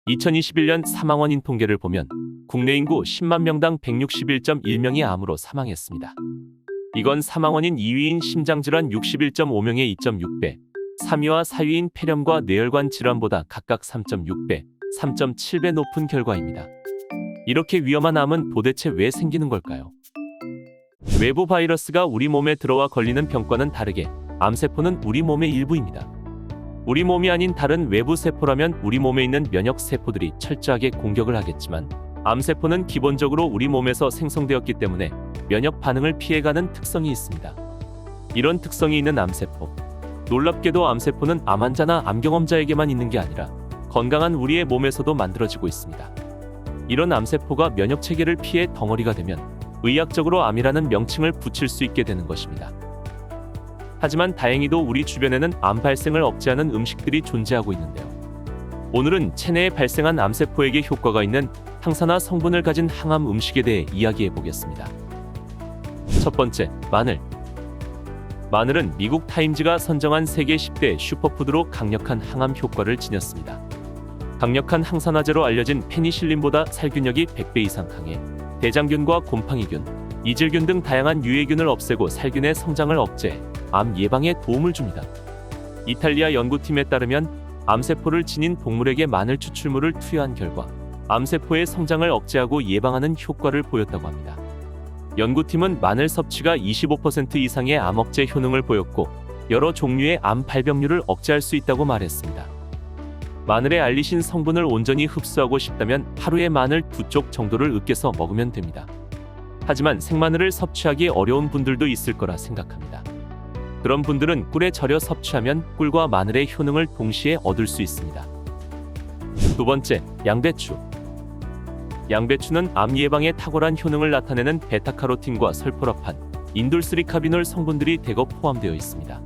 2021년 사망원인 통계를 보면 국내 인구 10만 명당 161.1명이 암으로 사망했습니다. 이건 사망원인 2위인 심장질환 61.5명의 2.6배, 3위와 4위인 폐렴과 뇌혈관 질환보다 각각 3.6배, 3.7배 높은 결과입니다. 이렇게 위험한 암은 도대체 왜 생기는 걸까요? 외부 바이러스가 우리 몸에 들어와 걸리는 병과는 다르게 암세포는 우리 몸의 일부입니다. 우리 몸이 아닌 다른 외부 세포라면 우리 몸에 있는 면역 세포들이 철저하게 공격을 하겠지만 암세포는 기본적으로 우리 몸에서 생성되었기 때문에 면역 반응을 피해가는 특성이 있습니다. 이런 특성이 있는 암세포. 놀랍게도 암세포는 암 환자나 암 경험자에게만 있는 게 아니라 건강한 우리의 몸에서도 만들어지고 있습니다. 이런 암세포가 면역 체계를 피해 덩어리가 되면 의학적으로 암이라는 명칭을 붙일 수 있게 되는 것입니다. 하지만 다행히도 우리 주변에는 암 발생을 억제하는 음식들이 존재하고 있는데요. 오늘은 체내에 발생한 암세포에게 효과가 있는 항산화 성분을 가진 항암 음식에 대해 이야기해 보겠습니다. 첫 번째, 마늘. 마늘은 미국 타임즈가 선정한 세계 10대 슈퍼푸드로 강력한 항암 효과를 지녔습니다. 강력한 항산화제로 알려진 페니실린보다 살균력이 100배 이상 강해 대장균과 곰팡이균, 이질균 등 다양한 유해균을 없애고 살균의 성장을 억제해 암 예방에 도움을 줍니다. 이탈리아 연구팀에 따르면 암세포를 지닌 동물에게 마늘 추출물을 투여한 결과 암세포의 성장을 억제하고 예방하는 효과를 보였다고 합니다. 연구팀은 마늘 섭취가 25% 이상의 암 억제 효능을 보였고 여러 종류의 암 발병률을 억제할 수 있다고 말했습니다. 마늘의 알리신 성분을 온전히 흡수하고 싶다면 하루에 마늘 2쪽 정도를 으깨서 먹으면 됩니다. 하지만 생마늘을 섭취하기 어려운 분들도 있을 거라 생각합니다. 그런 분들은 꿀에 절여 섭취하면 꿀과 마늘의 효능을 동시에 얻을 수 있습니다. 두 번째, 양배추. 양배추는 암 예방에 탁월한 효능을 나타내는 베타카로틴과 설포라판, 인돌스리카비놀 성분들이 대거 포함되어 있습니다.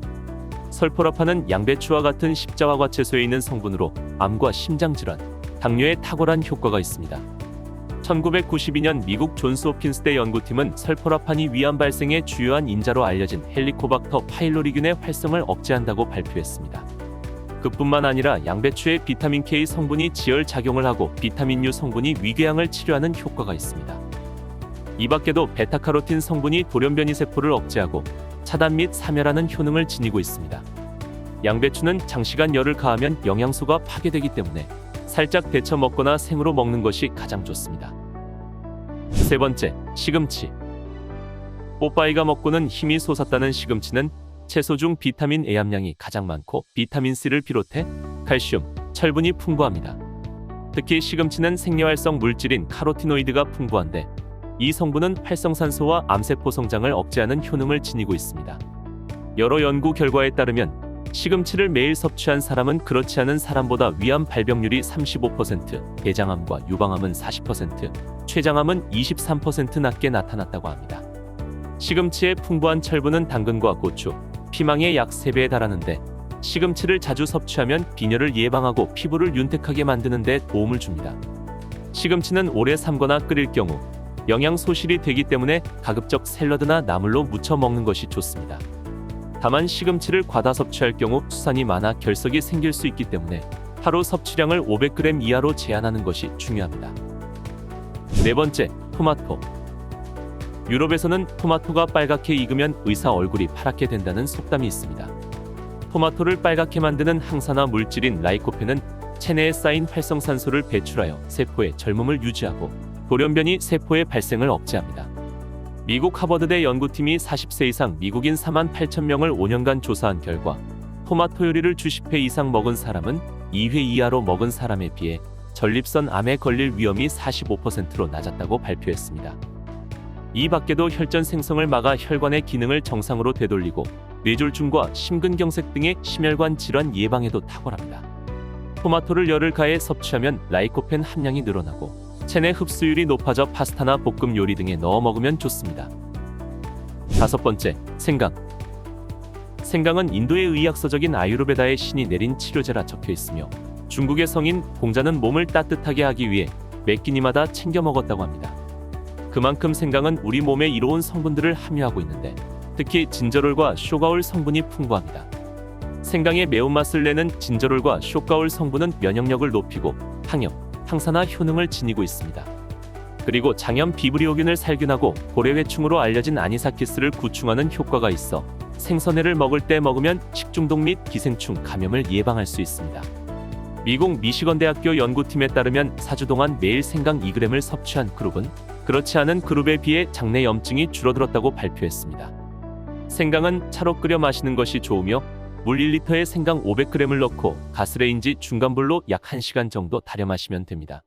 설포라판은 양배추와 같은 십자화과 채소에 있는 성분으로 암과 심장질환, 당뇨에 탁월한 효과가 있습니다. 1992년 미국 존스 홉킨스대 연구팀은 설포라판이 위암 발생의 주요한 인자로 알려진 헬리코박터 파일로리균의 활성을 억제한다고 발표했습니다. 그뿐만 아니라 양배추의 비타민 K 성분이 지혈 작용을 하고 비타민 U 성분이 위궤양을 치료하는 효과가 있습니다. 이 밖에도 베타카로틴 성분이 돌연변이 세포를 억제하고 차단 및 사멸하는 효능을 지니고 있습니다. 양배추는 장시간 열을 가하면 영양소가 파괴되기 때문에 살짝 데쳐 먹거나 생으로 먹는 것이 가장 좋습니다. 세 번째, 시금치. 뽀빠이가 먹고는 힘이 솟았다는 시금치는 채소 중 비타민 A 함량이 가장 많고 비타민 C를 비롯해 칼슘, 철분이 풍부합니다. 특히 시금치는 생리활성 물질인 카로티노이드가 풍부한데 이 성분은 활성산소와 암세포 성장을 억제하는 효능을 지니고 있습니다. 여러 연구 결과에 따르면 시금치를 매일 섭취한 사람은 그렇지 않은 사람보다 위암 발병률이 35%, 대장암과 유방암은 40%, 췌장암은 23% 낮게 나타났다고 합니다. 시금치의 풍부한 철분은 당근과 고추, 피망의 약 3배에 달하는데 시금치를 자주 섭취하면 빈혈을 예방하고 피부를 윤택하게 만드는 데 도움을 줍니다. 시금치는 오래 삶거나 끓일 경우 영양 소실이 되기 때문에 가급적 샐러드나 나물로 무쳐 먹는 것이 좋습니다. 다만 시금치를 과다 섭취할 경우 수산이 많아 결석이 생길 수 있기 때문에 하루 섭취량을 500g 이하로 제한하는 것이 중요합니다. 네 번째, 토마토. 유럽에서는 토마토가 빨갛게 익으면 의사 얼굴이 파랗게 된다는 속담이 있습니다. 토마토를 빨갛게 만드는 항산화 물질인 라이코펜은 체내에 쌓인 활성산소를 배출하여 세포의 젊음을 유지하고 돌연변이 세포의 발생을 억제합니다. 미국 하버드대 연구팀이 40세 이상 미국인 48,000명을 5년간 조사한 결과 토마토 요리를 주 10회 이상 먹은 사람은 2회 이하로 먹은 사람에 비해 전립선 암에 걸릴 위험이 45%로 낮았다고 발표했습니다. 이 밖에도 혈전 생성을 막아 혈관의 기능을 정상으로 되돌리고 뇌졸중과 심근경색 등의 심혈관 질환 예방에도 탁월합니다. 토마토를 열을 가해 섭취하면 라이코펜 함량이 늘어나고 체내 흡수율이 높아져 파스타나 볶음 요리 등에 넣어 먹으면 좋습니다. 다섯 번째, 생강. 생강은 인도의 의학서적인 아유르베다의 신이 내린 치료제라 적혀 있으며 중국의 성인 공자는 몸을 따뜻하게 하기 위해 매 끼니마다 챙겨 먹었다고 합니다. 그만큼 생강은 우리 몸에 이로운 성분들을 함유하고 있는데 특히 진저롤과 쇼가올 성분이 풍부합니다. 생강의 매운맛을 내는 진저롤과 쇼가올 성분은 면역력을 높이고 항염, 항산화 효능을 지니고 있습니다. 그리고 장염 비브리오균을 살균하고 고래회충으로 알려진 아니사키스를 구충하는 효과가 있어 생선회를 먹을 때 먹으면 식중독 및 기생충 감염을 예방할 수 있습니다. 미국 미시건대학교 연구팀에 따르면 4주 동안 매일 생강 2g을 섭취한 그룹은 그렇지 않은 그룹에 비해 장내 염증이 줄어들었다고 발표했습니다. 생강은 차로 끓여 마시는 것이 좋으며 물 1리터에 생강 500g을 넣고 가스레인지 중간불로 약 1시간 정도 달여 마시면 됩니다.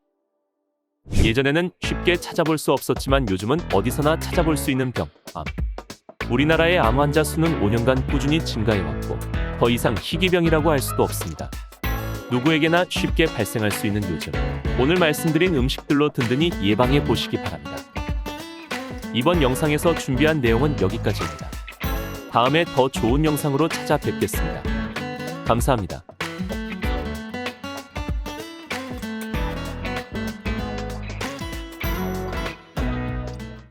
예전에는 쉽게 찾아볼 수 없었지만 요즘은 어디서나 찾아볼 수 있는 병, 암. 우리나라의 암 환자 수는 5년간 꾸준히 증가해왔고 더 이상 희귀병이라고 할 수도 없습니다. 누구에게나 쉽게 발생할 수 있는 요즘, 오늘 말씀드린 음식들로 든든히 예방해 보시기 바랍니다. 이번 영상에서 준비한 내용은 여기까지입니다. 다음에 더 좋은 영상으로 찾아뵙겠습니다. 감사합니다.